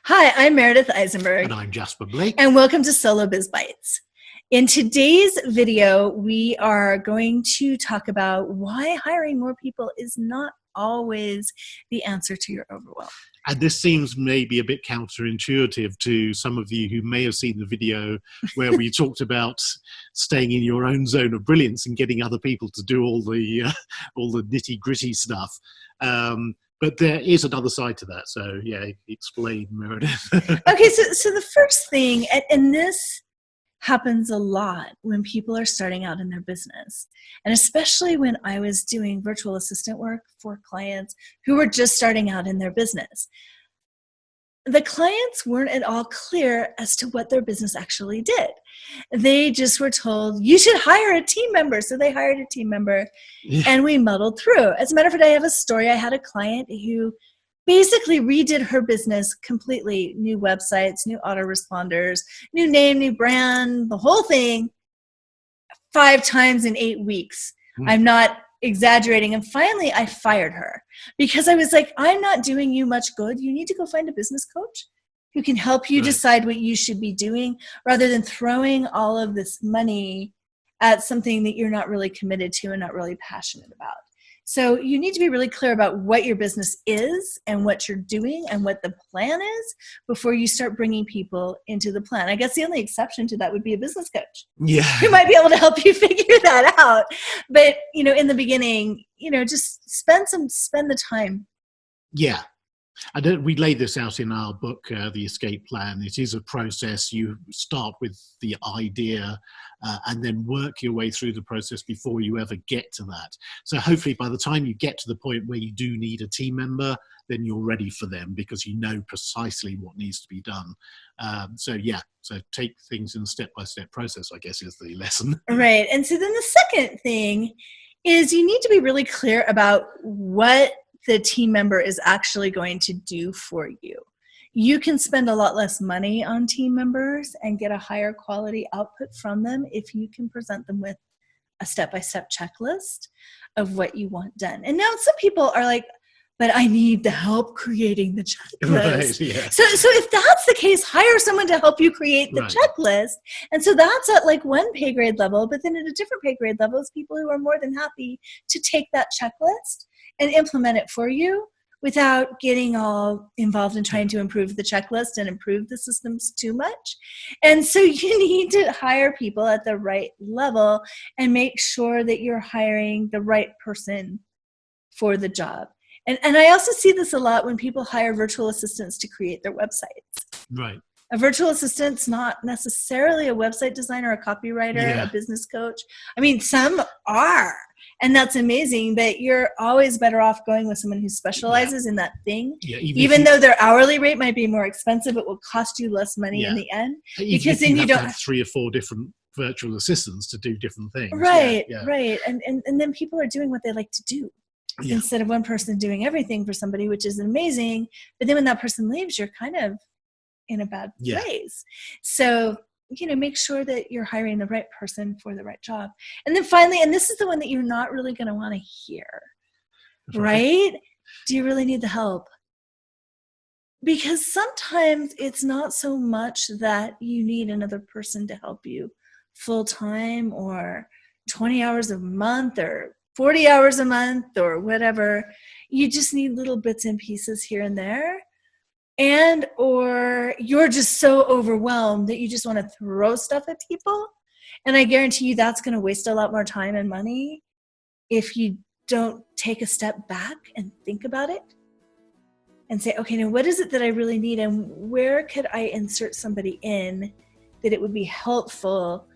Hi, I'm Meredith Eisenberg. And I'm Jasper Blake. And welcome to Solo Biz Bites. In today's video, we are going to talk about why hiring more people is not always the answer to your overwhelm. And this seems maybe a bit counterintuitive to some of you who may have seen the video where we talked about staying in your own zone of brilliance and getting other people to do all the nitty-gritty stuff. But there is another side to that. So yeah, explain, Meredith. Okay, so the first thing, and this happens a lot when people are starting out in their business, and especially when I was doing virtual assistant work for clients who were just starting out in their business. The clients weren't at all clear as to what their business actually did. They just were told, you should hire a team member. So they hired a team member, and we muddled through. As a matter of fact, I have a story. I had a client who basically redid her business completely. New websites, new autoresponders, new name, new brand, the whole thing, 5 times in 8 weeks. I'm not exaggerating. And finally, I fired her because I was like, I'm not doing you much good. You need to go find a business coach who can help you decide what you should be doing rather than throwing all of this money at something that you're not really committed to and not really passionate about. So you need to be really clear about what your business is and what you're doing and what the plan is before you start bringing people into the plan. I guess the only exception to that would be a business coach. Yeah. Who might be able to help you figure that out. But, in the beginning, just spend the time. Yeah. We lay this out in our book, The Escape Plan. It is a process. You start with the idea and then work your way through the process before you ever get to that. So hopefully by the time you get to the point where you do need a team member, then you're ready for them because you know precisely what needs to be done. So take things in a step-by-step process, I guess, is the lesson. Right. And so then the second thing is you need to be really clear about what the team member is actually going to do for you. You can spend a lot less money on team members and get a higher quality output from them if you can present them with a step-by-step checklist of what you want done. And now some people are like, but I need the help creating the checklist. Right, yeah. So if that's the case, hire someone to help you create the checklist. And so that's at like one pay grade level, but then at a different pay grade level is people who are more than happy to take that checklist and implement it for you without getting all involved in trying to improve the checklist and improve the systems too much. And so you need to hire people at the right level and make sure that you're hiring the right person for the job. And I also see this a lot when people hire virtual assistants to create their websites. Right. A virtual assistant's not necessarily a website designer, a copywriter, a business coach. I mean, some are, and that's amazing, but you're always better off going with someone who specializes in that thing. Yeah, even though their hourly rate might be more expensive, it will cost you less money in the end. Because then you don't have 3 or 4 different virtual assistants to do different things. Right. And then people are doing what they like to do. Instead of one person doing everything for somebody, which is amazing. But then when that person leaves, you're kind of in a bad place. So, make sure that you're hiring the right person for the right job. And then finally, and this is the one that you're not really going to want to hear, right? Do you really need the help? Because sometimes it's not so much that you need another person to help you full time or 20 hours a month or 40 hours a month or whatever. You just need little bits and pieces here and there. And or you're just so overwhelmed that you just want to throw stuff at people. And I guarantee you that's going to waste a lot more time and money if you don't take a step back and think about it and say, okay, now what is it that I really need and where could I insert somebody in that it would be helpful,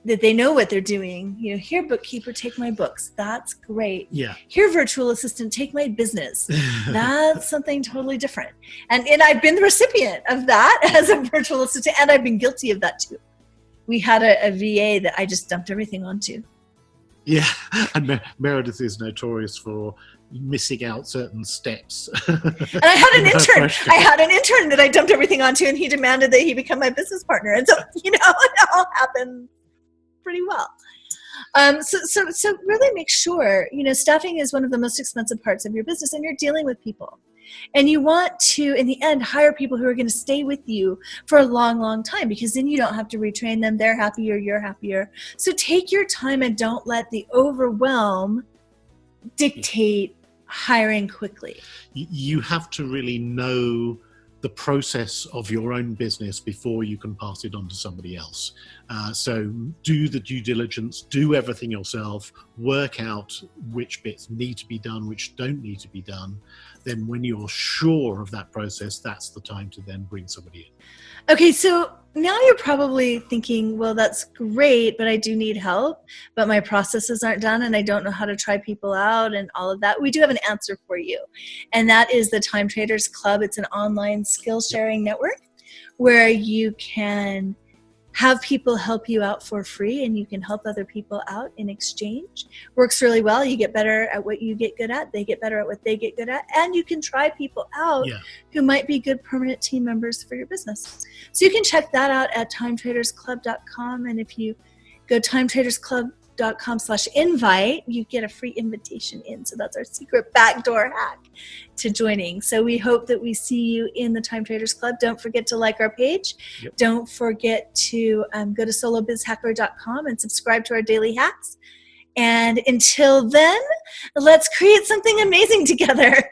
that they know what they're doing. Here, bookkeeper, take my books. That's great. Yeah. Here, virtual assistant, take my business. That's something totally different. And I've been the recipient of that as a virtual assistant, and I've been guilty of that too. We had a VA that I just dumped everything onto. Yeah, and Meredith is notorious for missing out certain steps. And I had an intern. I had an intern that I dumped everything onto, and he demanded that he become my business partner. And so, it all happened pretty well. So really make sure, staffing is one of the most expensive parts of your business, and you're dealing with people. And you want to, in the end, hire people who are going to stay with you for a long, long time, because then you don't have to retrain them. They're happier, you're happier. So take your time and don't let the overwhelm dictate hiring quickly. You have to really know the process of your own business before you can pass it on to somebody else. So do the due diligence, do everything yourself, work out which bits need to be done, which don't need to be done. Then when you're sure of that process, that's the time to then bring somebody in. Okay, so now you're probably thinking, well, that's great, but I do need help, but my processes aren't done and I don't know how to try people out and all of that. We do have an answer for you, and that is the Time Traders Club. It's an online skill sharing network where you can have people help you out for free, and you can help other people out in exchange. Works really well. You get better at what you get good at. They get better at what they get good at. And you can try people out who might be good permanent team members for your business. So you can check that out at timetradersclub.com. And if you go timetradersclub.com/invite, you get a free invitation in. So that's our secret backdoor hack to joining. So we hope that we see you in the Time Traders Club. Don't forget to like our page. Don't forget to go to solobizhacker.com and subscribe to our daily hacks. And until then, let's create something amazing together.